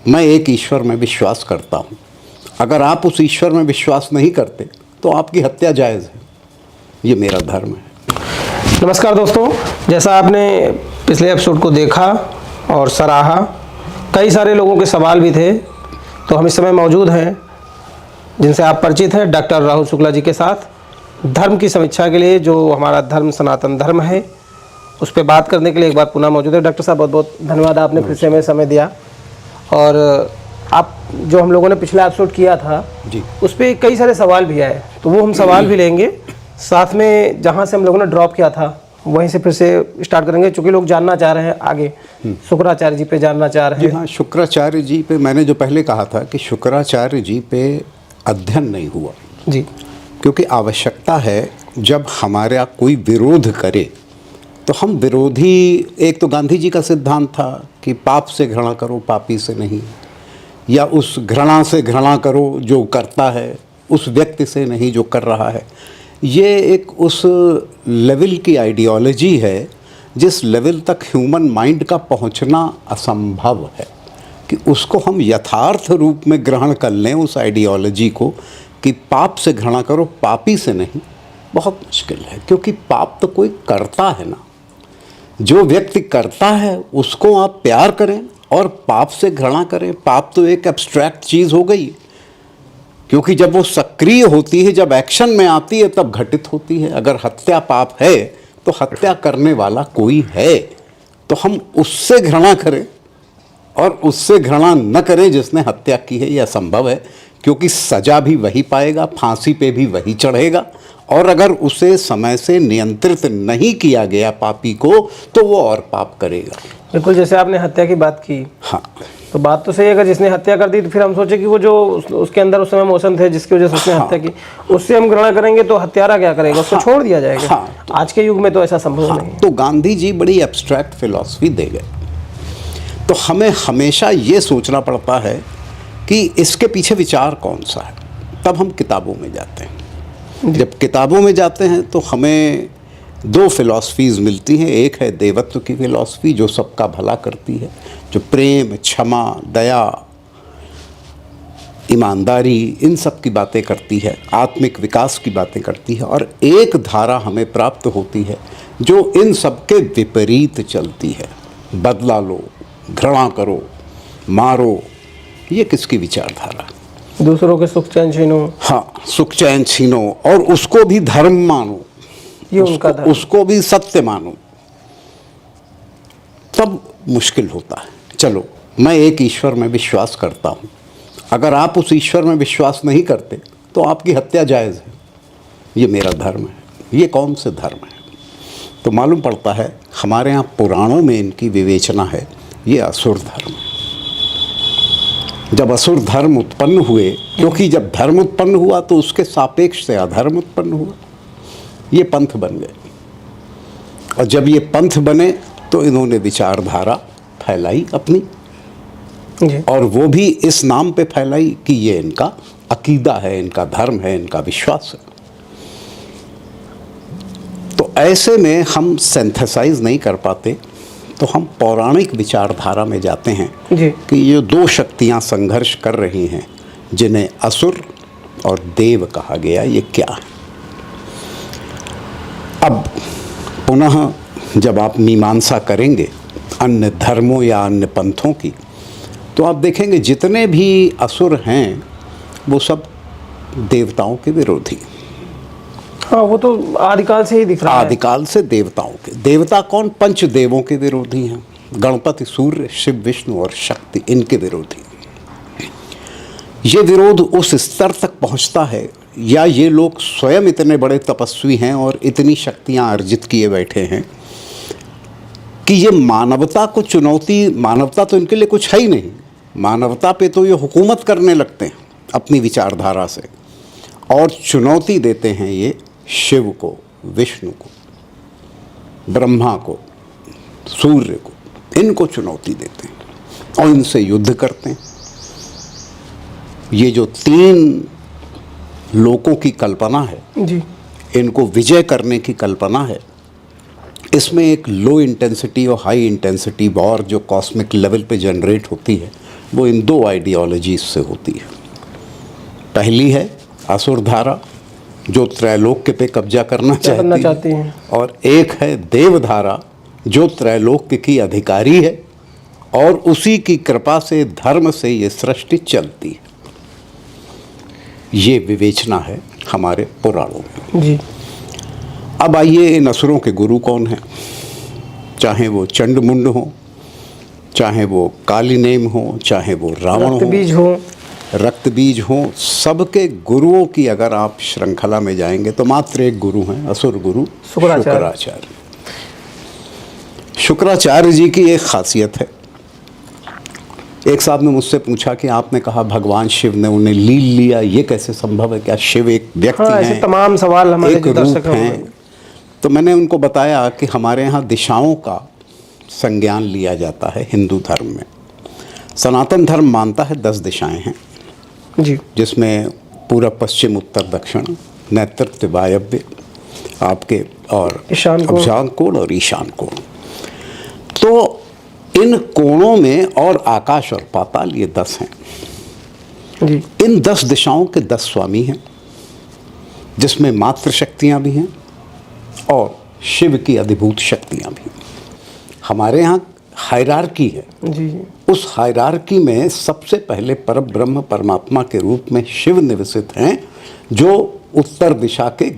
मैं एक ईश्वर में विश्वास करता हूँ। अगर आप उस ईश्वर में विश्वास नहीं करते तो आपकी हत्या जायज़ है। ये मेरा धर्म है। नमस्कार दोस्तों, जैसा आपने पिछले एपिसोड को देखा और सराहा, कई सारे लोगों के सवाल भी थे, तो हम इस समय मौजूद हैं जिनसे आप परिचित हैं, डॉक्टर राहुल शुक्ला जी के साथ, धर्म की समीक्षा के लिए। जो हमारा धर्म सनातन धर्म है उस पर बात करने के लिए एक बार पुनः मौजूद है। डॉक्टर साहब, बहुत बहुत धन्यवाद, आपने फिर से हमें समय दिया। और आप जो हम लोगों ने पिछला एपिसोड किया था जी, उस पर कई सारे सवाल भी आए, तो वो हम सवाल भी लेंगे। साथ में जहाँ से हम लोगों ने ड्रॉप किया था वहीं से फिर से स्टार्ट करेंगे, क्योंकि लोग जानना चाह रहे हैं आगे शुक्राचार्य जी पे जानना चाह रहे हैं। जी हाँ, शुक्राचार्य जी पे मैंने जो पहले कहा था कि शुक्राचार्य जी पे अध्ययन नहीं हुआ जी, क्योंकि आवश्यकता है जब हमारा कोई विरोध करे तो हम विरोधी, एक तो गांधी जी का सिद्धांत था कि पाप से घृणा करो, पापी से नहीं, या उस घृणा से घृणा करो जो करता है, उस व्यक्ति से नहीं जो कर रहा है। ये एक उस लेवल की आइडियोलॉजी है जिस लेवल तक ह्यूमन माइंड का पहुंचना असंभव है कि उसको हम यथार्थ रूप में ग्रहण कर लें उस आइडियोलॉजी को कि पाप से घृणा करो, पापी से नहीं। बहुत मुश्किल है, क्योंकि पाप तो कोई करता है ना। जो व्यक्ति करता है उसको आप प्यार करें और पाप से घृणा करें। पाप तो एक एब्स्ट्रैक्ट चीज़ हो गई, क्योंकि जब वो सक्रिय होती है, जब एक्शन में आती है, तब घटित होती है। अगर हत्या पाप है तो हत्या करने वाला कोई है, तो हम उससे घृणा करें और उससे घृणा न करें जिसने हत्या की है। यह असंभव है, क्योंकि सज़ा भी वही पाएगा, फांसी पे भी वही चढ़ेगा, और अगर उसे समय से नियंत्रित नहीं किया गया पापी को तो वो और पाप करेगा। बिल्कुल, जैसे आपने हत्या की बात की, हाँ, तो बात तो सही है। अगर जिसने हत्या कर दी तो फिर हम सोचे कि वो जो उसके अंदर उस समय इमोशन थे जिसकी वजह से उसने हत्या की, उससे हम घृणा करेंगे तो हत्यारा क्या करेगा? उसको छोड़ दिया जाएगा। हाँ, आज के युग में तो ऐसा संभव नहीं है। तो गांधी जी बड़ी एब्स्ट्रैक्ट फिलॉसफी दे गए। तो हमें हमेशा ये सोचना पड़ता है कि इसके पीछे विचार कौन सा है, तब हम किताबों में जाते हैं। जब किताबों में जाते हैं तो हमें दो फिलॉसफीज़ मिलती हैं। एक है देवत्व की फिलॉसफी जो सबका भला करती है, जो प्रेम, क्षमा, दया, ईमानदारी, इन सब की बातें करती है, आत्मिक विकास की बातें करती है। और एक धारा हमें प्राप्त होती है जो इन सब के विपरीत चलती है। बदला लो, घृणा करो, मारो, ये किसकी विचारधारा? दूसरों के सुख चैन छीनो। हाँ, सुख चैन छीनो, और उसको भी धर्म मानो, ये उनका धर्म। उसको भी सत्य मानो, तब मुश्किल होता है। चलो, मैं एक ईश्वर में विश्वास करता हूँ। अगर आप उस ईश्वर में विश्वास नहीं करते तो आपकी हत्या जायज़ है। ये मेरा धर्म है। ये कौन से धर्म है? तो मालूम पड़ता है हमारे यहाँ पुराणों में इनकी विवेचना है, ये असुर धर्म है। जब असुर धर्म उत्पन्न हुए, क्योंकि जब धर्म उत्पन्न हुआ तो उसके सापेक्ष से अधर्म उत्पन्न हुआ, ये पंथ बन गए। और जब ये पंथ बने तो इन्होंने विचारधारा फैलाई अपनी, और वो भी इस नाम पे फैलाई कि ये इनका अकीदा है, इनका धर्म है, इनका विश्वास है। तो ऐसे में हम सिंथेसाइज नहीं कर पाते, तो हम पौराणिक विचारधारा में जाते हैं जी। कि ये दो शक्तियां संघर्ष कर रही हैं जिन्हें असुर और देव कहा गया। ये क्या है? अब पुनः जब आप मीमांसा करेंगे अन्य धर्मों या अन्य पंथों की, तो आप देखेंगे जितने भी असुर हैं वो सब देवताओं के विरोधी। हाँ, वो तो आदिकाल से ही दिख रहा है। आदिकाल से देवताओं के, देवता कौन? पंचदेवों के विरोधी हैं। गणपति, सूर्य, शिव, विष्णु और शक्ति, इनके विरोधी। ये विरोध उस स्तर तक पहुंचता है, या ये लोग स्वयं इतने बड़े तपस्वी हैं और इतनी शक्तियां अर्जित किए बैठे हैं कि ये मानवता को चुनौती, मानवता तो इनके लिए कुछ है ही नहीं, मानवता पे तो ये हुकूमत करने लगते हैं अपनी विचारधारा से, और चुनौती देते हैं ये शिव को, विष्णु को, ब्रह्मा को, सूर्य को, इनको चुनौती देते हैं और इनसे युद्ध करते हैं। ये जो तीन लोकों की कल्पना है जी, इनको विजय करने की कल्पना है। इसमें एक लो इंटेंसिटी और हाई इंटेंसिटी वॉर जो कॉस्मिक लेवल पे जनरेट होती है, वो इन दो आइडियोलॉजीज से होती है। पहली है असुर धारा, जो त्रैलोक्य पे कब्जा करना चाहती है, और एक है देवधारा, जो त्रैलोक्य की अधिकारी है और उसी की कृपा से, धर्म से ये सृष्टि चलती है। ये विवेचना है हमारे पुराणों में जी। अब आइए, इन असुरों के गुरु कौन हैं? चाहे वो चंडमुंड हो, चाहे वो कालीनेम हो, चाहे वो रावण हो, रक्तबीज हो, सबके गुरुओं की अगर आप श्रृंखला में जाएंगे तो मात्र एक गुरु हैं, असुर गुरु शुक्राचार्य। शुक्राचार्य जी की एक खासियत है। एक साहब ने मुझसे पूछा कि आपने कहा भगवान शिव ने उन्हें लील लिया, ये कैसे संभव है? क्या शिव एक व्यक्ति हाँ, हैं? तमाम सवाल हमारे एक रूप हैं। तो मैंने उनको बताया कि हमारे यहाँ दिशाओं का संज्ञान लिया जाता है हिंदू धर्म में। सनातन धर्म मानता है 10 दिशाएं हैं जी, जिसमें पूर्व, पश्चिम, उत्तर, दक्षिण, नैऋत्य, वायव्य आपके, और अभिशान कोण और ईशान कोण। तो इन कोणों में, और आकाश और पाताल, ये 10 हैं जी। इन 10 दिशाओं के 10 स्वामी हैं, जिसमें मातृ शक्तियाँ भी हैं और शिव की अधिभूत शक्तियाँ भी हैं। हमारे यहाँ हायरार्की है जी। उस हायरार्की में सबसे पहले परब्रह्म परमात्मा के रूप में शिव निवसित हैं, जो उत्तर दिशा के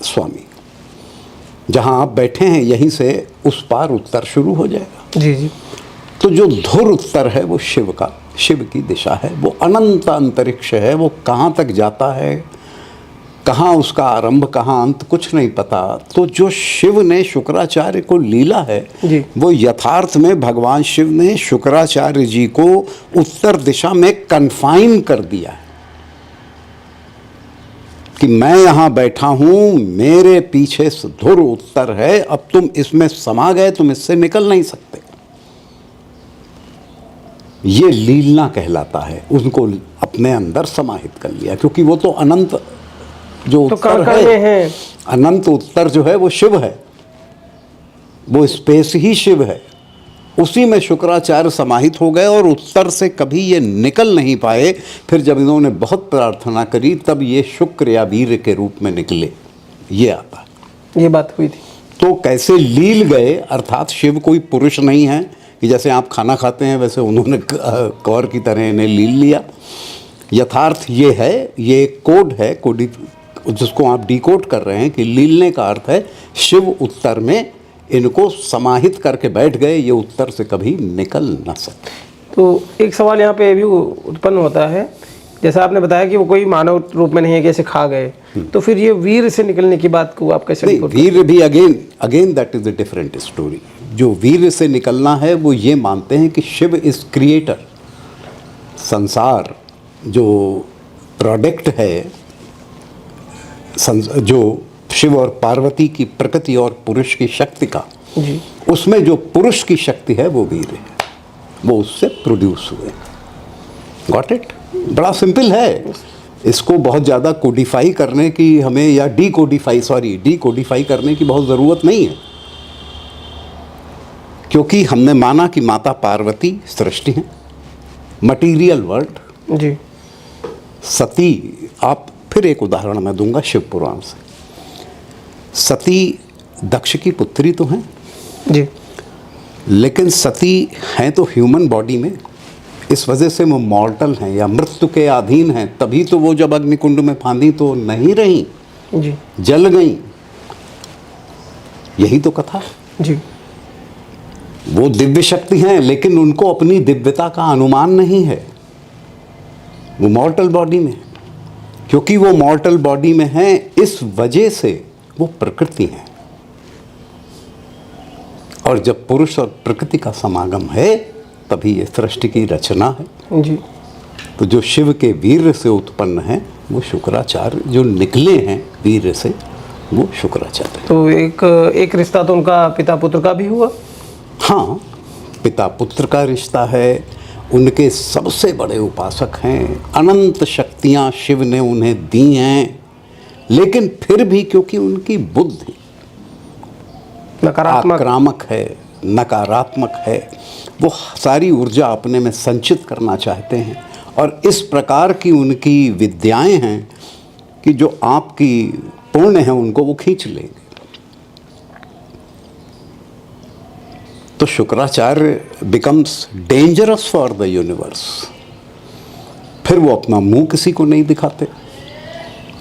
स्वामी। जहाँ आप बैठे हैं यहीं से उस पार उत्तर शुरू हो जाएगा जी जी। तो जो धुर उत्तर है वो शिव का, शिव की दिशा है। वो अनंत अंतरिक्ष है, वो कहाँ तक जाता है, कहाँ उसका आरंभ, कहाँ अंत, कुछ नहीं पता। तो जो शिव ने शुक्राचार्य को लीला है जी, वो यथार्थ में भगवान शिव ने शुक्राचार्य जी को उत्तर दिशा में कन्फाइन कर दिया है कि मैं यहाँ बैठा हूँ, मेरे पीछे धुर उत्तर है, अब तुम इसमें समा गए, तुम इससे निकल नहीं सकते। ये लीला कहलाता है। उनको अपने अंदर समाहित कर लिया, क्योंकि वो तो अनंत जो उत्तर है, अनंत उत्तर जो है वो शिव है, वो स्पेस ही शिव है। उसी में शुक्राचार्य समाहित हो गए और उत्तर से कभी ये निकल नहीं पाए। फिर जब इन्होंने बहुत प्रार्थना करी तब ये शुक्र या वीर के रूप में निकले। ये आता है, ये बात हुई थी। तो कैसे लील गए, अर्थात शिव कोई पुरुष नहीं है कि जैसे आप खाना खाते हैं वैसे उन्होंने कौर की तरह इन्हें लील लिया। यथार्थ ये है, ये कोड है, जिसको आप डिकोड कर रहे हैं कि लीलने का अर्थ है शिव उत्तर में इनको समाहित करके बैठ गए, ये उत्तर से कभी निकल ना सके। तो एक सवाल यहाँ पे भी उत्पन्न होता है, जैसा आपने बताया कि वो कोई मानव रूप में नहीं है, कैसे खा गए, तो फिर ये वीर से निकलने की बात को आप कैसे? वीर भी again that is a different story. जो वीर से निकलना है वो ये मानते हैं कि शिव इज क्रिएटर। संसार जो प्रोडक्ट है, जो शिव और पार्वती की प्रकृति और पुरुष की शक्ति का जी, उसमें जो पुरुष की शक्ति है वो वीर है, वो उससे प्रोड्यूस हुए। Got it? बड़ा सिंपल है। इसको बहुत ज़्यादा कोडिफाई करने की हमें, या डीकोडिफाई करने की बहुत ज़रूरत नहीं है, क्योंकि हमने माना कि माता पार्वती सृष्टि है, मटीरियल वर्ल्ड जी। सती, आप फिर एक उदाहरण मैं दूंगा शिव पुराण से। सती दक्ष की पुत्री तो हैं जी, लेकिन सती हैं तो ह्यूमन बॉडी में, इस वजह से वो मॉर्टल हैं या मृत्यु के अधीन हैं। तभी तो वो जब अग्निकुंड में फांदी तो नहीं रही जी, जल गई। यही तो कथा जी। वो दिव्य शक्ति हैं, लेकिन उनको अपनी दिव्यता का अनुमान नहीं है। वो मॉर्टल बॉडी में, क्योंकि वो मॉर्टल बॉडी में हैं, इस वजह से वो प्रकृति है। और जब पुरुष और प्रकृति का समागम है तभी ये सृष्टि की रचना है जी। तो जो शिव के वीर से उत्पन्न है वो शुक्राचार्य, जो निकले हैं वीर से वो शुक्राचार्य। तो एक रिश्ता तो उनका पिता पुत्र का भी हुआ? हाँ, पिता पुत्र का रिश्ता है। उनके सबसे बड़े उपासक हैं, अनंत शक्तियाँ शिव ने उन्हें दी हैं, लेकिन फिर भी क्योंकि उनकी बुद्धि आक्रामक है, नकारात्मक है, वो सारी ऊर्जा अपने में संचित करना चाहते हैं। और इस प्रकार की उनकी विद्याएं हैं कि जो आपकी पूर्ण हैं उनको वो खींच लेंगे। तो Shukracharya becomes dangerous for the universe. फिर वो अपना मुंह किसी को नहीं दिखाते।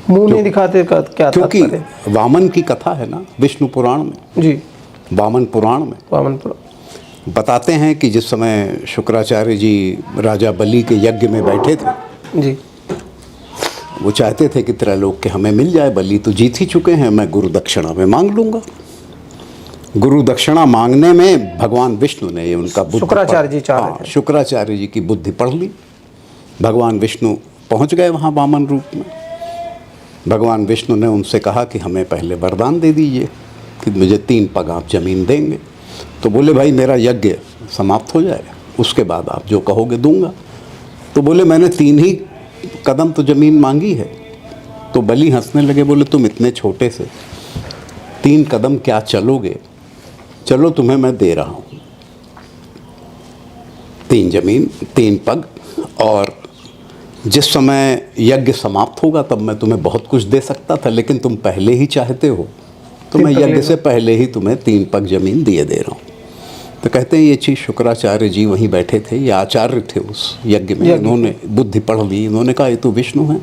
मुंह नहीं दिखाते का क्या क्योंकि तात्पर्य? वामन की कथा है ना विष्णु पुराण में, जी, वामन पुराण में वामनपुर बताते हैं कि जिस समय शुक्राचार्य जी राजा बलि के यज्ञ में बैठे थे, जी, वो चाहते थे कि त्रैलोक के हमें मिल जाए, बलि तो जीत ही चुके हैं, मैं गुरु दक्षिणा में मांग लूंगा। गुरु दक्षिणा मांगने में भगवान विष्णु ने ये उनका बुद्धि शुक्राचार्य जी चाह रहे थे। शुक्राचार्य जी की बुद्धि पढ़ ली। भगवान विष्णु पहुंच गए वहाँ वामन रूप में। भगवान विष्णु ने उनसे कहा कि हमें पहले वरदान दे दीजिए कि मुझे 3 पग आप जमीन देंगे। तो बोले भाई मेरा यज्ञ समाप्त हो जाए, उसके बाद आप जो कहोगे दूंगा। तो बोले मैंने 3 ही कदम तो ज़मीन मांगी है। तो बलि हंसने लगे, बोले तुम इतने छोटे से 3 कदम क्या चलोगे, चलो तुम्हें मैं दे रहा हूँ 3 जमीन 3 पग, और जिस समय यज्ञ समाप्त होगा तब मैं तुम्हें बहुत कुछ दे सकता था, लेकिन तुम पहले ही चाहते हो तो मैं यज्ञ से पहले ही तुम्हें 3 पग जमीन दिए दे रहा हूँ। तो कहते हैं ये चीज़ शुक्राचार्य जी वहीं बैठे थे, ये आचार्य थे उस यज्ञ में, इन्होंने बुद्धि पढ़ ली। इन्होंने कहा ये तो विष्णु हैं।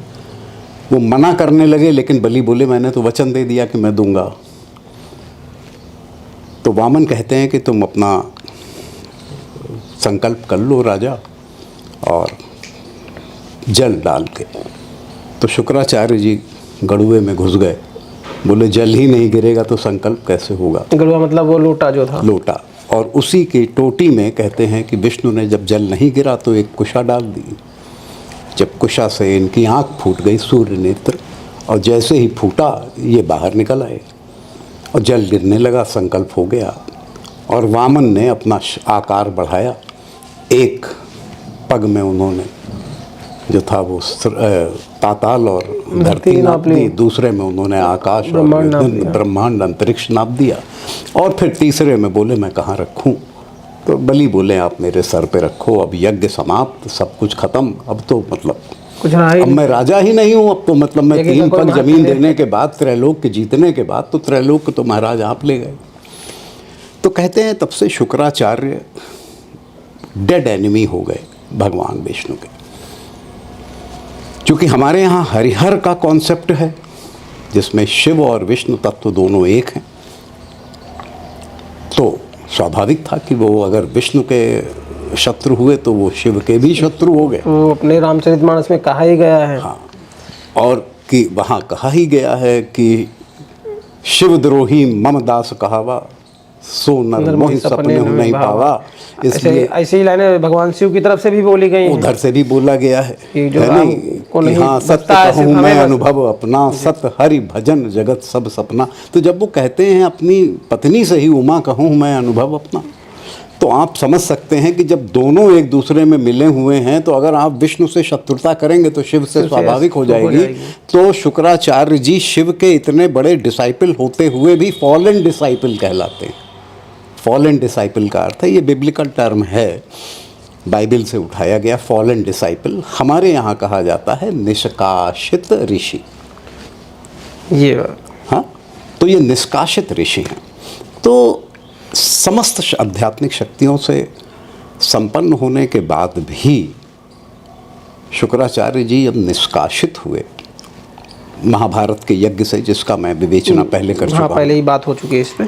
वो मना करने लगे, लेकिन बलि बोले मैंने तो वचन दे दिया कि मैं दूंगा। तो वामन कहते हैं कि तुम अपना संकल्प कर लो राजा, और जल डाल के। तो शुक्राचार्य जी गड़ुए में घुस गए, बोले जल ही नहीं गिरेगा तो संकल्प कैसे होगा। गड़ुआ मतलब वो लोटा जो था, लोटा। और उसी की टोटी में कहते हैं कि विष्णु ने जब जल नहीं गिरा तो एक कुशा डाल दी। जब कुशा से इनकी आंख फूट गई, सूर्य नेत्र, और जैसे ही फूटा ये बाहर निकल आए और जल गिरने लगा, संकल्प हो गया। और वामन ने अपना आकार बढ़ाया, 1 पग में उन्होंने जो था वो पाताल और धरती नाप दी, दूसरे में उन्होंने आकाश और ब्रह्मांड अंतरिक्ष नाप दिया, और फिर तीसरे में बोले मैं कहाँ रखूं। तो बलि बोले आप मेरे सर पे रखो, अब यज्ञ समाप्त, सब कुछ खत्म, अब तो मतलब कुछ रहा ही अब मैं राजा ही नहीं हूँ, अब तो मतलब मैं 3 पग जमीन देने के बाद, त्रैलोक के जीतने के बाद तो त्रैलोक तो महाराज आप ले गए। तो कहते हैं तब से शुक्राचार्य डेड एनिमी हो गए भगवान विष्णु के। क्योंकि हमारे यहाँ हरिहर का कॉन्सेप्ट है जिसमें शिव और विष्णु तत्व दोनों एक हैं, तो स्वाभाविक था कि वो अगर विष्णु के शत्रु हुए तो वो शिव के भी शत्रु हो गए। वो अपने रामचरितमानस में कहा ही गया है। हाँ, और कि वहाँ कहा ही गया है कि शिवद्रोही मम दास कहावा, सो नर मोहि सपने नहीं पावा। इसलिए ऐसी ही लाइनें भगवान शिव की तरफ से भी बोली गई हैं। उधर से भी बोला गया है कि जो कि हाँ सत्य कहूँ मैं अनुभव अपना, सत हरि भजन जगत सब सपना। तो जब वो कहते हैं अपनी पत्नी से ही उमा कहूँ मैं अनुभव अपना, तो आप समझ सकते हैं कि जब दोनों एक दूसरे में मिले हुए हैं, तो अगर आप विष्णु से शत्रुता करेंगे तो शिव से स्वाभाविक हो जाएगी। तो शुक्राचार्य जी शिव के इतने बड़े डिसाइपल होते हुए भी फॉलन डिसाइपल कहलाते हैं। फॉलन डिसाइपल का अर्थ है, ये बिब्लिकल टर्म है, बाइबल से उठाया गया। फॉलन डिसाइपल हमारे यहाँ कहा जाता है निष्कासित ऋषि। ये हाँ, तो ये निष्कासित ऋषि हैं। तो समस्त आध्यात्मिक शक्तियों से संपन्न होने के बाद भी शुक्राचार्य जी जब निष्कासित हुए महाभारत के यज्ञ से, जिसका मैं विवेचना पहले कर चुका हूँ, पहले ही बात हो चुकी है इस पे,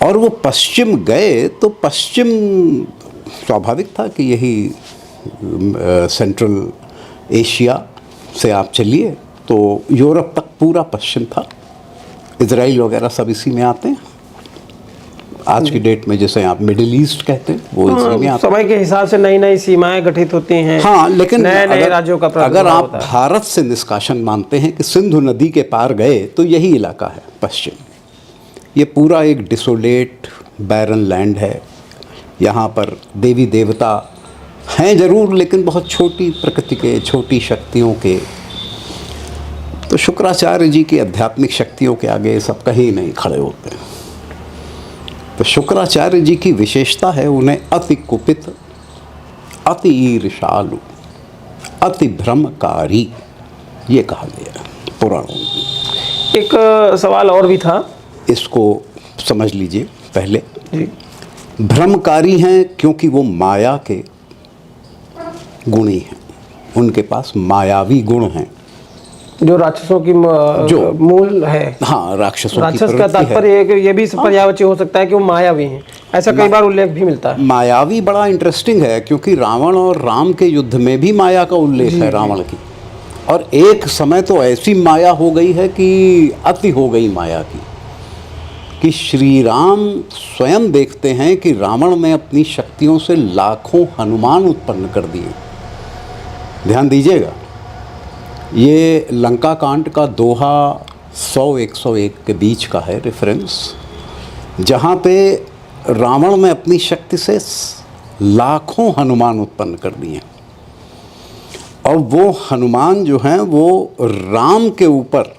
और वो पश्चिम गए तो पश्चिम स्वाभाविक था कि यही सेंट्रल एशिया से आप चलिए तो यूरोप तक पूरा पश्चिम था, इजराइल वगैरह सब इसी में आते हैं। आज की डेट में जैसे आप मिडिल ईस्ट कहते हैं वो इसी में आते हैं। समय के हिसाब से नई नई सीमाएं गठित होती हैं। हाँ, लेकिन नए राज्यों का अगर आप भारत से निष्कासन मानते हैं कि सिंधु नदी के पार गए तो यही इलाका है पश्चिम। ये पूरा एक डिसोलेट बैरन लैंड है। यहाँ पर देवी देवता हैं ज़रूर, लेकिन बहुत छोटी प्रकृति के, छोटी शक्तियों के। तो शुक्राचार्य जी की आध्यात्मिक शक्तियों के आगे सब कहीं नहीं खड़े होते। तो शुक्राचार्य जी की विशेषता है, उन्हें अति कुपित, अति ईर्ष्यालु, अति भ्रमकारी ये कहा गया पुराणों में। एक सवाल और भी था, इसको समझ लीजिए पहले। जी। भ्रमकारी हैं क्योंकि वो माया के गुणी हैं, उनके पास मायावी गुण हैं, जो राक्षसों की जो मूल है। हाँ, राक्षसों की राक्षस का प्रवृत्ति है। तात्पर्य ये भी पर्यायवाची हो सकता है कि वो मायावी हैं, ऐसा कई बार उल्लेख भी मिलता है। मायावी बड़ा इंटरेस्टिंग है क्योंकि रावण और राम के युद्ध में भी माया का उल्लेख है रावण की, और एक समय तो ऐसी माया हो गई है कि अति हो गई माया की कि श्री राम स्वयं देखते हैं कि रावण ने अपनी शक्तियों से लाखों हनुमान उत्पन्न कर दिए। ध्यान दीजिएगा, ये लंका कांड का दोहा 100-101 के बीच का है रेफरेंस, जहाँ पे रावण ने अपनी शक्ति से लाखों हनुमान उत्पन्न कर दिए, और वो हनुमान जो हैं वो राम के ऊपर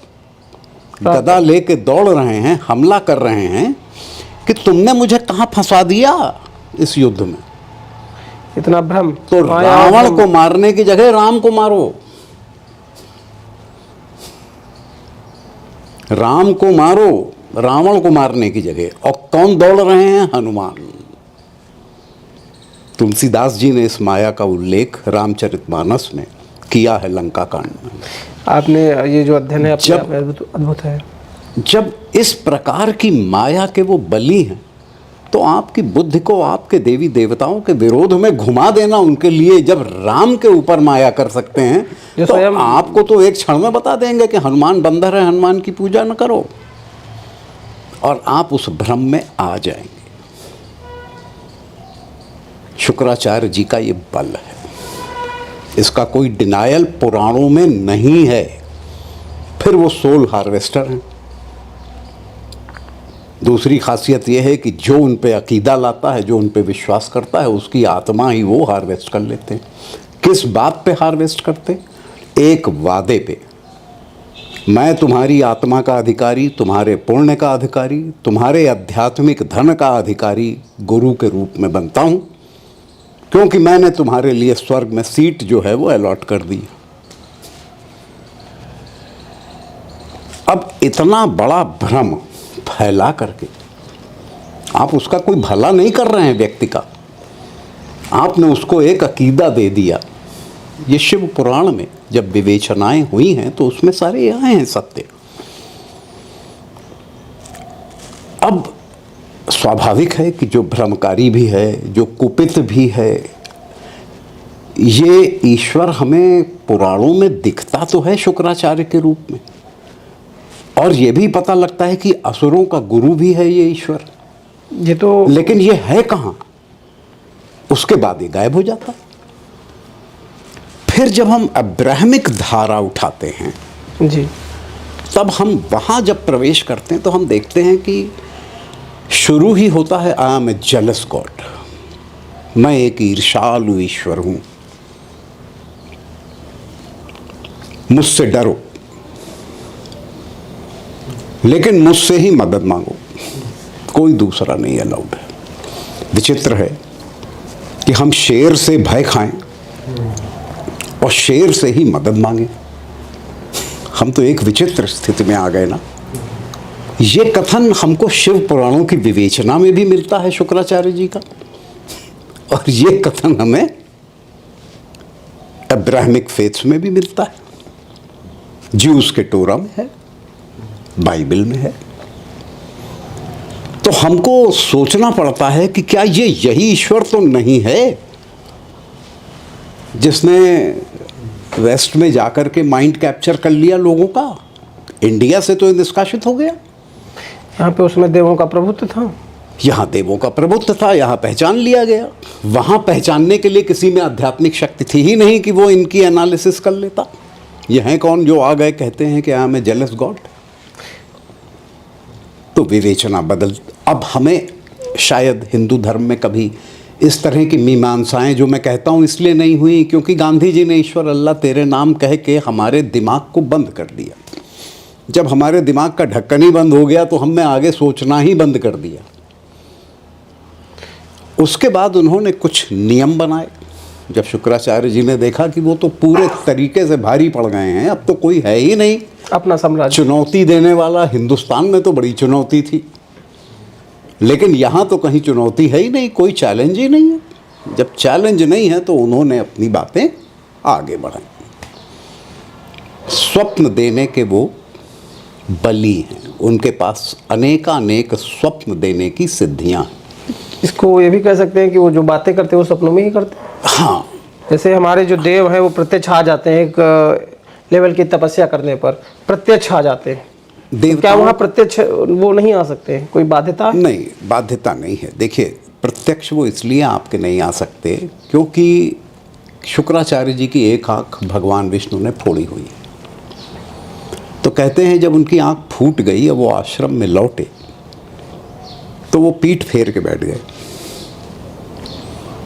गदा लेके दौड़ रहे हैं, हमला कर रहे हैं कि तुमने मुझे कहाँ फंसा दिया इस युद्ध में। इतना भ्रम। तो रावण को मारने की जगह राम को मारो, राम को मारो रावण को मारने की जगह। और कौन दौड़ रहे हैं? हनुमान। तुलसीदास जी ने इस माया का उल्लेख रामचरितमानस में किया है, लंका कांड में। आपने ये जो अध्ययन है अपने आप में अद्भुत है। जब इस प्रकार की माया के वो बली हैं, तो आपकी बुद्धि को आपके देवी देवताओं के विरोध में घुमा देना उनके लिए, जब राम के ऊपर माया कर सकते हैं, तो आपको तो एक क्षण में बता देंगे कि हनुमान बंदर है, हनुमान की पूजा न करो, और आप उस भ्रम में आ जाएंगे। शुक्राचार्य जी का ये बल है, इसका कोई डिनायल पुराणों में नहीं है। फिर वो सोल हार्वेस्टर हैं। दूसरी खासियत यह है कि जो उन पे अकीदा लाता है, जो उन पे विश्वास करता है, उसकी आत्मा ही वो हार्वेस्ट कर लेते हैं। किस बात पे हार्वेस्ट करते? एक वादे पे, मैं तुम्हारी आत्मा का अधिकारी, तुम्हारे पुण्य का अधिकारी, तुम्हारे आध्यात्मिक धन का अधिकारी गुरु के रूप में बनता हूँ, क्योंकि मैंने तुम्हारे लिए स्वर्ग में सीट जो है वो अलॉट कर दी। अब इतना बड़ा भ्रम फैला करके आप उसका कोई भला नहीं कर रहे हैं व्यक्ति का, आपने उसको एक अकीदा दे दिया। ये शिव पुराण में जब विवेचनाएं हुई हैं तो उसमें सारे आए हैं सत्य। अब स्वाभाविक है कि जो भ्रमकारी भी है, जो कुपित भी है, ये ईश्वर हमें पुराणों में दिखता तो है शुक्राचार्य के रूप में, और ये भी पता लगता है कि असुरों का गुरु भी है ये ईश्वर। ये तो, लेकिन ये है कहाँ? उसके बाद ये गायब हो जाता है। फिर जब हम अब्राह्मिक धारा उठाते हैं जी, तब हम वहाँ जब प्रवेश करते हैं तो हम देखते हैं कि शुरू ही होता है I am a jealous God, मैं एक ईर्ष्यालु ईश्वर हूँ, मुझसे डरो लेकिन मुझसे ही मदद मांगो, कोई दूसरा नहीं अलाउड है। विचित्र है कि हम शेर से भय खाएं और शेर से ही मदद मांगे। हम तो एक विचित्र स्थिति में आ गए ना। ये कथन हमको शिव पुराणों की विवेचना में भी मिलता है शुक्राचार्य जी का, और ये कथन हमें अब्राह्मिक फेथ्स में भी मिलता है, ज्यूस के टोरा में है, बाइबल में है। तो हमको सोचना पड़ता है कि क्या ये यही ईश्वर तो नहीं है जिसने वेस्ट में जाकर के माइंड कैप्चर कर लिया लोगों का, इंडिया से तो निष्कासित हो गया। यहाँ पे उसमें देवों का प्रभुत्व था, यहाँ देवों का प्रभुत्व था, यहाँ पहचान लिया गया। वहाँ पहचानने के लिए किसी में आध्यात्मिक शक्ति थी ही नहीं कि वो इनकी एनालिसिस कर लेता। ये हैं कौन जो आ गए कहते हैं कि I am a jealous God. तो विवेचना बदल। अब हमें शायद हिंदू धर्म में कभी इस तरह की मीमांसाएं, जो मैं कहता हूँ इसलिए नहीं हुई क्योंकि गांधी जी ने ईश्वर अल्लाह तेरे नाम कह के हमारे दिमाग को बंद कर दिया। जब हमारे दिमाग का ढक्कन ही बंद हो गया तो हमने आगे सोचना ही बंद कर दिया। उसके बाद उन्होंने कुछ नियम बनाए। जब शुक्राचार्य जी ने देखा कि वो तो पूरे तरीके से भारी पड़ गए हैं, अब तो कोई है ही नहीं अपना साम्राज्य चुनौती देने वाला। हिंदुस्तान में तो बड़ी चुनौती थी, लेकिन यहाँ तो कहीं चुनौती है ही नहीं, कोई चैलेंज ही नहीं है। जब चैलेंज नहीं है तो उन्होंने अपनी बातें आगे बढ़ाई। स्वप्न देने के वो बली हैं, उनके पास अनेकानेक स्वप्न देने की सिद्धियां हैं। इसको ये भी कह सकते हैं कि वो जो बातें करते हैं वो सपनों में ही करते हैं। हाँ, जैसे हमारे जो देव हैं वो प्रत्यक्ष आ जाते हैं, एक लेवल की तपस्या करने पर प्रत्यक्ष आ जाते हैं। तो क्या वहाँ प्रत्यक्ष वो नहीं आ सकते, कोई बाध्यता? नहीं, बाध्यता नहीं है। देखिए, प्रत्यक्ष वो इसलिए आपके नहीं आ सकते क्योंकि शुक्राचार्य जी की एक आंख भगवान विष्णु ने फोड़ी हुई। तो कहते हैं जब उनकी आंख फूट गई और वो आश्रम में लौटे तो वो पीठ फेर के बैठ गए।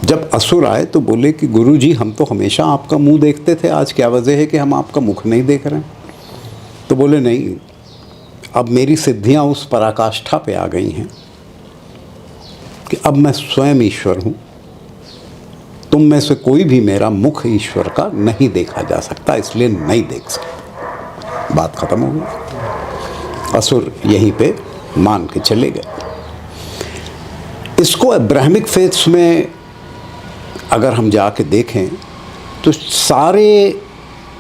जब असुर आए तो बोले कि गुरुजी, हम तो हमेशा आपका मुंह देखते थे, आज क्या वजह है कि हम आपका मुख नहीं देख रहे हैं? तो बोले नहीं, अब मेरी सिद्धियां उस पराकाष्ठा पे आ गई हैं कि अब मैं स्वयं ईश्वर हूं। तुम में से कोई भी मेरा मुख ईश्वर का नहीं देखा जा सकता, इसलिए नहीं देख सकता। बात खत्म हो गई। असुर यहीं पे मान के चले गए। इसको ब्राह्मिक फेथ्स में अगर हम जाके देखें तो सारे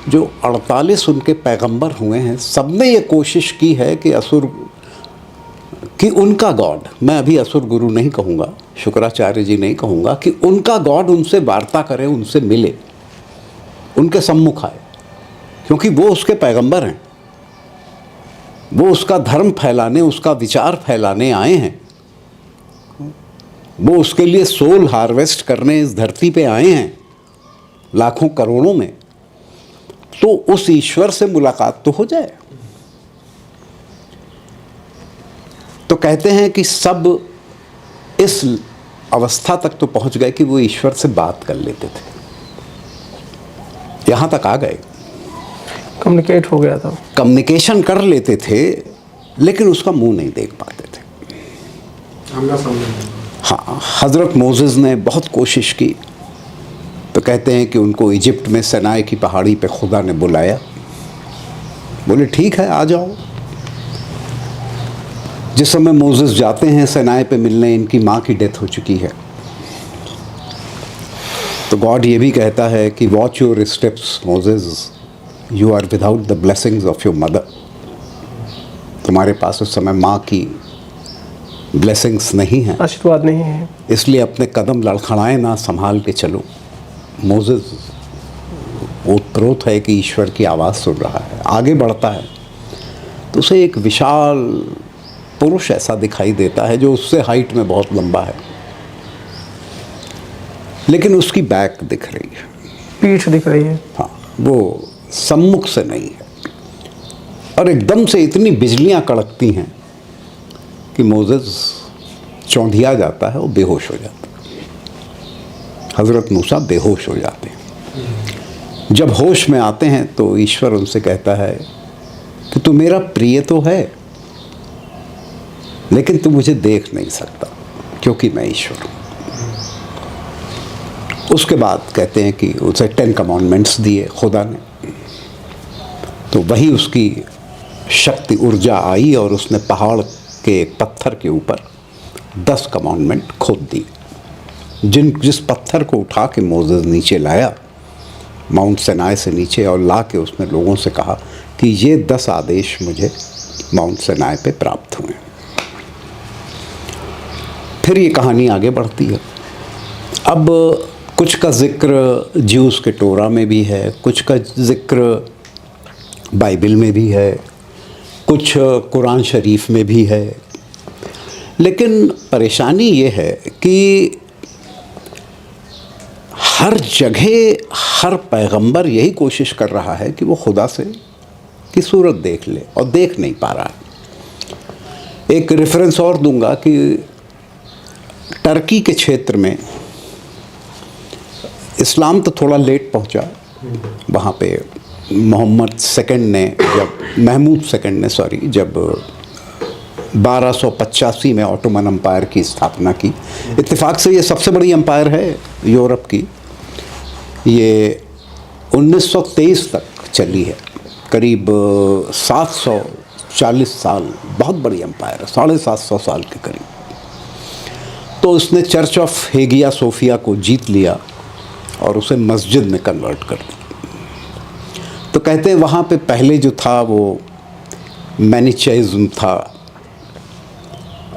जो 48 उनके पैगंबर हुए हैं, सबने ये कोशिश की है कि असुर कि उनका गॉड, मैं अभी असुर गुरु नहीं कहूँगा, शुक्राचार्य जी नहीं कहूँगा, कि उनका गॉड उनसे वार्ता करे, उनसे मिले, उनके सम्मुख आए, क्योंकि वो उसके पैगंबर हैं। वो उसका धर्म फैलाने, उसका विचार फैलाने आए हैं। वो उसके लिए सोल हार्वेस्ट करने इस धरती पे आए हैं, लाखों करोड़ों में। तो उस ईश्वर से मुलाकात तो हो जाए। तो कहते हैं कि सब इस अवस्था तक तो पहुंच गए कि वो ईश्वर से बात कर लेते थे, यहां तक आ गए, कम्युनिकेट हो गया था, कम्युनिकेशन कर लेते थे, लेकिन उसका मुंह नहीं देख पाते थे। हाँ, हज़रत मोसेस ने बहुत कोशिश की। तो कहते हैं कि उनको इजिप्ट में सनाए की पहाड़ी पे खुदा ने बुलाया, बोले ठीक है आ जाओ। जिस समय मोसेस जाते हैं सनाए पे मिलने, इनकी माँ की डेथ हो चुकी है। तो गॉड ये भी कहता है कि watch your steps Moses, you are without the blessings of your mother. तुम्हारे पास उस समय माँ की ब्लेसिंग्स नहीं है, आशीर्वाद नहीं है, इसलिए अपने कदम लड़खड़ाए ना, संभाल के चलो। मोसेस ओतप्रोत है कि ईश्वर की आवाज़ सुन रहा है, आगे बढ़ता है तो उसे एक विशाल पुरुष ऐसा दिखाई देता है जो उससे हाइट में बहुत लंबा है, लेकिन उसकी बैक दिख रही है, पीठ दिख रही है। हाँ, वो सम्मुख से नहीं है। और एकदम से इतनी बिजलियां कड़कती हैं कि मोसेस चौंधिया जाता है और बेहोश हो जाता है। हज़रत मूसा बेहोश हो जाते हैं। जब होश में आते हैं तो ईश्वर उनसे कहता है कि तू मेरा प्रिय तो है, लेकिन तू मुझे देख नहीं सकता क्योंकि मैं ईश्वर हूँ। उसके बाद कहते हैं कि उसे 10 कमांडमेंट्स दिए खुदा ने। तो वही उसकी शक्ति, ऊर्जा आई और उसने पहाड़ के पत्थर के ऊपर 10 कमांडमेंट खोद दिए। जिस पत्थर को उठा के मोसेस नीचे लाया, माउंट सिनाई से नीचे, और ला के उसने लोगों से कहा कि ये 10 आदेश मुझे माउंट सिनाई पे प्राप्त हुए। फिर ये कहानी आगे बढ़ती है। अब कुछ का जिक्र ज्यूस के टोरा में भी है, कुछ का जिक्र बाइबल में भी है, कुछ कुरान शरीफ में भी है। लेकिन परेशानी ये है कि हर जगह हर पैगंबर यही कोशिश कर रहा है कि वो खुदा से की सूरत देख ले, और देख नहीं पा रहा है। एक रेफरेंस और दूंगा कि टर्की के क्षेत्र में इस्लाम तो थोड़ा लेट पहुंचा। वहाँ पे महमूद सेकंड ने जब 1285 में ऑटोमन एम्पायर की स्थापना की। इत्तेफाक से ये सबसे बड़ी एम्पायर है यूरोप की। ये 1923 तक चली है, करीब 740 साल, बहुत बड़ी एम्पायर है, 750 साल के करीब। तो उसने चर्च ऑफ हेगिया सोफिया को जीत लिया और उसे मस्जिद में कन्वर्ट कर दिया। तो कहते हैं वहाँ पे पहले जो था वो मैनिचेइज्म था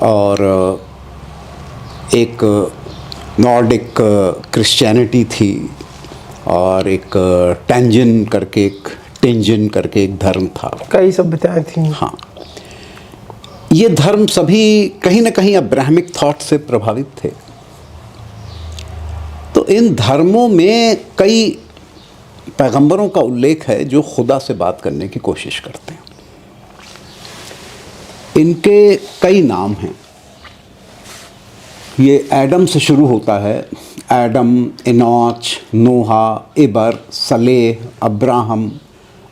और एक नॉर्डिक क्रिश्चियनिटी थी और एक टेंजिन करके एक धर्म था। कई सभ्यताएं थी। हाँ, ये धर्म सभी कहीं ना कहीं अब्राहमिक थॉट से प्रभावित थे। तो इन धर्मों में कई पैगंबरों का उल्लेख है जो खुदा से बात करने की कोशिश करते हैं। इनके कई नाम हैं। ये एडम से शुरू होता है। Adam, Enoch, Noah, Eber, Saleh, Abraham,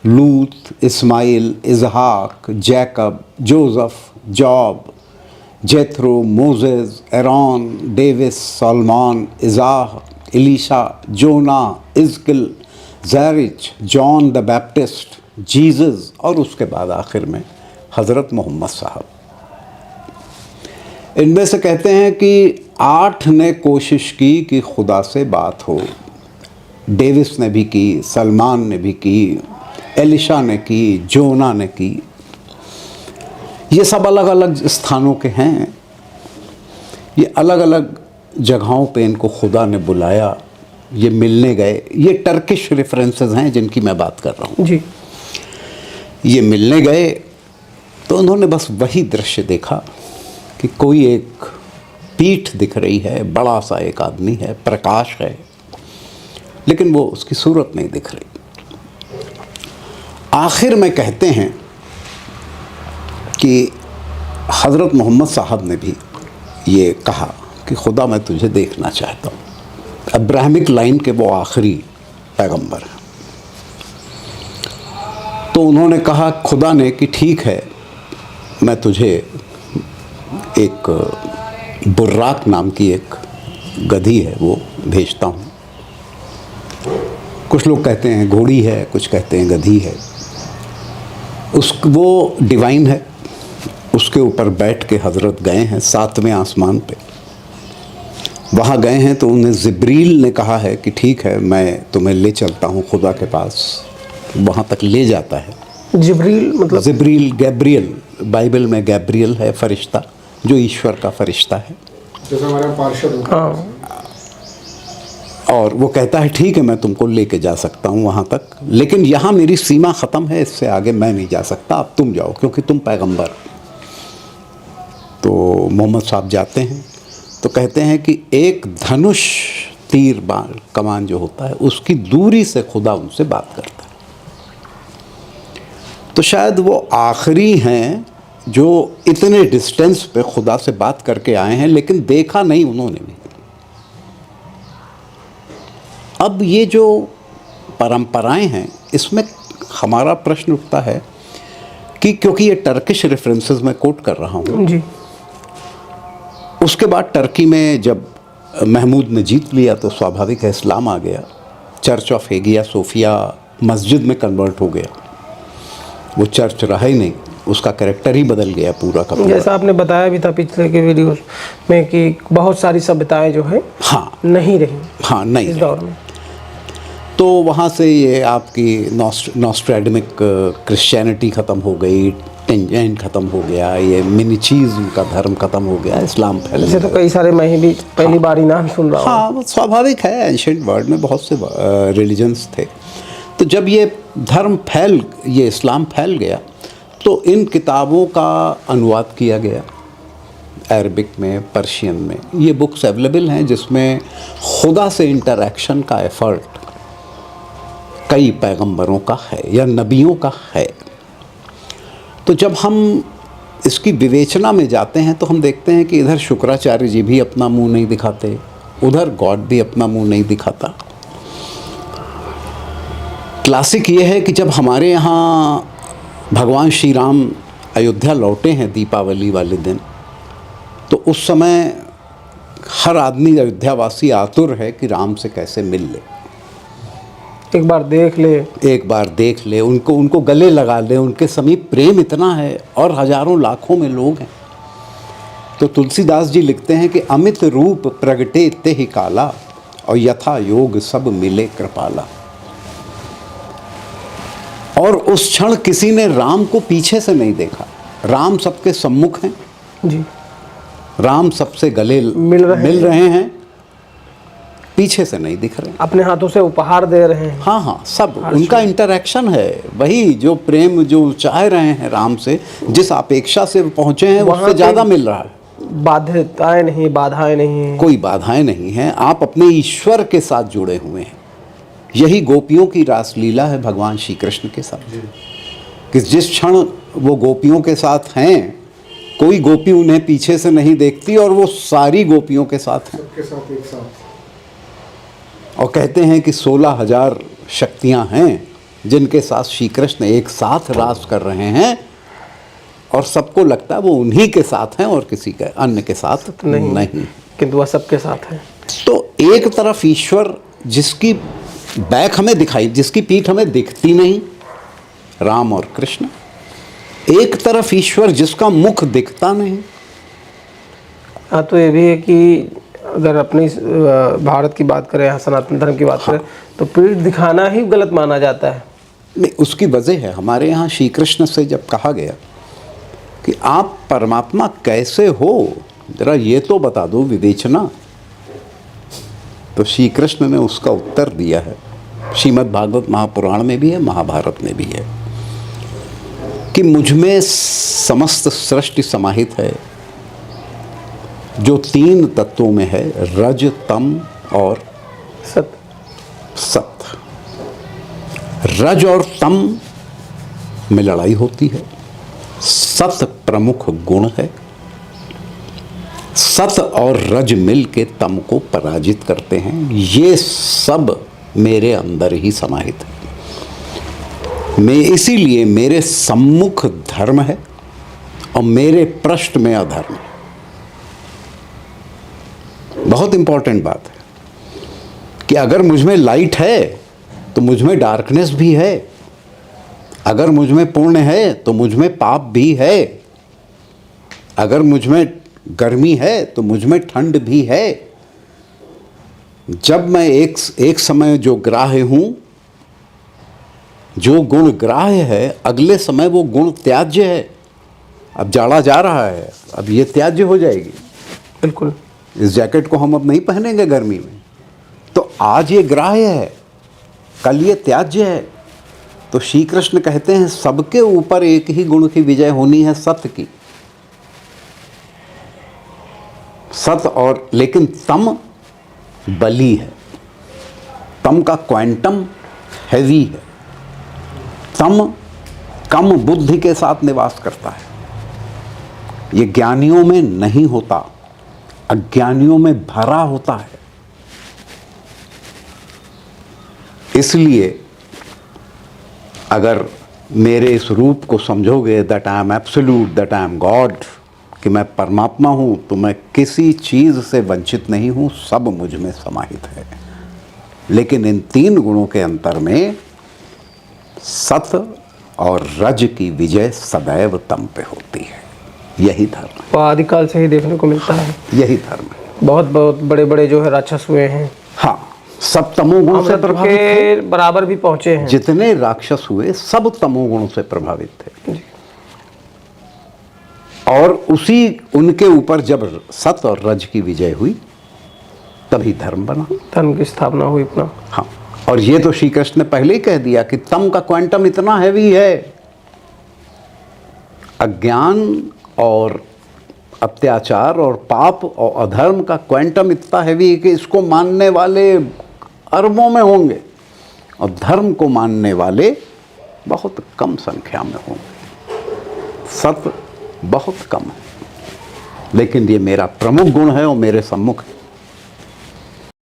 Lut, Ismail, Ishaq, Jacob, Joseph, Job, Jethro, Moses, Aaron, Davis, Salman, Isaiah, Elisha, Jonah, Ezekiel, ज़ैरिच, जॉन द बैप्टिस्ट, जीसस और उसके बाद आखिर में हज़रत मोहम्मद साहब। इनमें से कहते हैं कि 8 ने कोशिश की कि खुदा से बात हो। डेविस ने भी की, सलमान ने भी की, एलिशा ने की, जोना ने की। ये सब अलग अलग स्थानों के हैं। ये अलग अलग जगहों पे इनको खुदा ने बुलाया, ये मिलने गए। ये टर्किश रेफरेंसेस हैं जिनकी मैं बात कर रहा हूँ जी। ये मिलने गए तो उन्होंने बस वही दृश्य देखा कि कोई एक पीठ दिख रही है, बड़ा सा एक आदमी है, प्रकाश है, लेकिन वो उसकी सूरत नहीं दिख रही। आखिर में कहते हैं कि हज़रत मोहम्मद साहब ने भी ये कहा कि खुदा मैं तुझे देखना चाहता हूँ। अब्राहमिक लाइन के वो आखिरी पैगंबर हैं। तो उन्होंने कहा खुदा ने कि ठीक है, मैं तुझे एक बुर्राक नाम की एक गधी है वो भेजता हूँ। कुछ लोग कहते हैं घोड़ी है, कुछ कहते हैं गधी है। वो डिवाइन है। उसके ऊपर बैठ के हज़रत गए हैं 7वें आसमान पे। वहाँ गए हैं तो उन्हें जिब्रील ने कहा है कि ठीक है, मैं तुम्हें ले चलता हूँ खुदा के पास। वहाँ तक ले जाता है। जिब्रील मतलब? जिब्रील, गैब्रियल, बाइबल में गैब्रियल है फरिश्ता, जो ईश्वर का फरिश्ता है, जैसे हमारे पार्षद। हाँ। और वो कहता है ठीक है, मैं तुमको लेके जा सकता हूँ वहाँ तक, लेकिन यहाँ मेरी सीमा ख़त्म है, इससे आगे मैं नहीं जा सकता, अब तुम जाओ क्योंकि तुम पैगंबर। तो मोहम्मद साहब जाते हैं तो कहते हैं कि एक धनुष तीर बाण कमान जो होता है उसकी दूरी से खुदा उनसे बात करता है। तो शायद वो आखिरी हैं जो इतने डिस्टेंस पे खुदा से बात करके आए हैं, लेकिन देखा नहीं उन्होंने भी। अब ये जो परंपराएं हैं, इसमें हमारा प्रश्न उठता है कि क्योंकि ये टर्किश रेफरेंसेस मैं कोट कर रहा हूँ जी। उसके बाद टर्की में जब महमूद ने जीत लिया तो स्वाभाविक है इस्लाम आ गया। चर्च ऑफ हेगिया सोफिया मस्जिद में कन्वर्ट हो गया। वो चर्च रहा ही नहीं, उसका कैरेक्टर ही बदल गया पूरा का पूरा। जैसा आपने बताया भी था पिछले के वीडियोस में कि बहुत सारी सभ्यताएं जो है हाँ नहीं रही, हाँ नहीं इस दौर में। तो वहाँ से ये आपकी नॉस्ट्रेडमिक क्रिश्चियनिटी ख़त्म हो गई, टेंजाइन ख़त्म हो गया, ये मिनीचीज़ का धर्म ख़त्म हो गया, इस्लाम फैल ऐसे तो कई सारे मैं भी पहली बार ही नाम सुन रहा हूँ। हाँ, वो स्वाभाविक है। एंशिएंट वर्ल्ड में बहुत से रिलीजन्स थे। तो जब ये धर्म ये इस्लाम फैल गया तो इन किताबों का अनुवाद किया गया अरबिक में, पर्शियन में। ये बुक्स अवेलेबल हैं जिसमें खुदा से इंटरैक्शन का एफर्ट कई पैगंबरों का है या नबियों का है। तो जब हम इसकी विवेचना में जाते हैं तो हम देखते हैं कि इधर शुक्राचार्य जी भी अपना मुंह नहीं दिखाते, उधर गॉड भी अपना मुंह नहीं दिखाता। क्लासिक ये है कि जब हमारे यहाँ भगवान श्री राम अयोध्या लौटे हैं दीपावली वाले दिन, तो उस समय हर आदमी अयोध्यावासी आतुर है कि राम से कैसे मिल ले, एक बार देख ले, एक बार देख ले, उनको गले लगा ले, उनके समीप प्रेम इतना है और हजारों लाखों में लोग हैं। तो तुलसीदास जी लिखते हैं कि अमित रूप प्रगटे ते ही काला, और यथा योग सब मिले कृपाला। और उस क्षण किसी ने राम को पीछे से नहीं देखा। राम सबके सम्मुख हैं जी, राम सबसे गले मिल रहे हैं, पीछे से नहीं दिख रहे, अपने हाथों से उपहार दे रहे हैं। हाँ हाँ, सब उनका इंटरेक्शन है, वही जो प्रेम जो चाह रहे हैं राम से, जिस अपेक्षा से पहुंचे हैं उससे ज़्यादा मिल रहा है। बाध्यताएं नहीं, बाधाएं नहीं, कोई बाधाएं नहीं हैं, आप अपने ईश्वर के साथ जुड़े हुए हैं। यही गोपियों की रासलीला है भगवान श्री कृष्ण के साथ, कि जिस क्षण वो गोपियों के साथ हैं, कोई गोपी उन्हें पीछे से नहीं देखती और वो सारी गोपियों के साथ हैं, सबके साथ एक साथ। और कहते हैं कि 16,000 शक्तियां हैं जिनके साथ श्री कृष्ण एक साथ रास कर रहे हैं, और सबको लगता है वो उन्हीं के साथ हैं और किसी के अन्य के साथ नहीं, किंतु वह सबके साथ है। तो एक तरफ ईश्वर जिसकी बैक हमें दिखाई, जिसकी पीठ हमें दिखती नहीं, राम और कृष्ण, एक तरफ ईश्वर जिसका मुख दिखता नहीं। हाँ, तो ये भी है कि अगर अपनी भारत की बात करें, सनातन धर्म की बात करें, तो पीठ दिखाना ही गलत माना जाता है। नहीं, उसकी वजह है हमारे यहाँ श्री कृष्ण से जब कहा गया कि आप परमात्मा कैसे हो, जरा ये तो बता दो विवेचना, तो श्री कृष्ण ने उसका उत्तर दिया है, श्रीमद् भागवत महापुराण में भी है, महाभारत में भी है, कि मुझ में समस्त सृष्टि समाहित है, जो 3 तत्वों में है, रज, तम और सत। रज और तम में लड़ाई होती है, सत प्रमुख गुण है, सत और रज मिल के तम को पराजित करते हैं। ये सब मेरे अंदर ही समाहित है। मैं इसीलिए मेरे सम्मुख धर्म है और मेरे पृष्ठ में अधर्म है। बहुत इंपॉर्टेंट बात है कि अगर मुझ में लाइट है तो मुझ में डार्कनेस भी है, अगर मुझ में पुण्य है तो मुझ में पाप भी है, अगर मुझ में गर्मी है तो मुझ में ठंड भी है। जब मैं एक समय जो ग्राह्य हूं, जो गुण ग्राह्य है, अगले समय वो गुण त्याज्य है। अब जाड़ा जा रहा है, अब ये त्याज्य हो जाएगी। बिल्कुल, इस जैकेट को हम अब नहीं पहनेंगे गर्मी में, तो आज ये ग्राह्य है, कल ये त्याज्य है। तो श्री कृष्ण कहते हैं सबके ऊपर एक ही गुण की विजय होनी है, सत्य की। सत और, लेकिन तम बली है, तम का क्वांटम हैवी है, तम कम बुद्धि के साथ निवास करता है। ये ज्ञानियों में नहीं होता, अज्ञानियों में भरा होता है। इसलिए अगर मेरे इस रूप को समझोगे, that I am absolute, that I am God, कि मैं परमात्मा हूँ, तो मैं किसी चीज़ से वंचित नहीं हूँ, सब मुझ में समाहित है। लेकिन इन 3 गुणों के अंतर में सत और रज की विजय सदैव तम पे होती है। यही धर्म है, वो आदिकाल से ही देखने को मिलता है। यही धर्म है। बहुत बहुत बड़े बड़े जो है राक्षस हुए हैं, हाँ, सब तमोगुण से प्रभावित थे, बराबर भी पहुंचे हैं। जितने राक्षस हुए सब तमोगुण से प्रभावित थे। और उसी उनके ऊपर जब सत और रज की विजय हुई, तभी धर्म बना, धर्म की स्थापना हुई अपना। हाँ, और ये तो श्री कृष्ण ने पहले ही कह दिया कि तम का क्वांटम इतना हैवी है, अज्ञान और अत्याचार और पाप और अधर्म का क्वांटम इतना हैवी है कि इसको मानने वाले अरबों में होंगे और धर्म को मानने वाले बहुत कम संख्या में होंगे। सत्य बहुत कम है, लेकिन ये मेरा प्रमुख गुण है और मेरे सम्मुख है।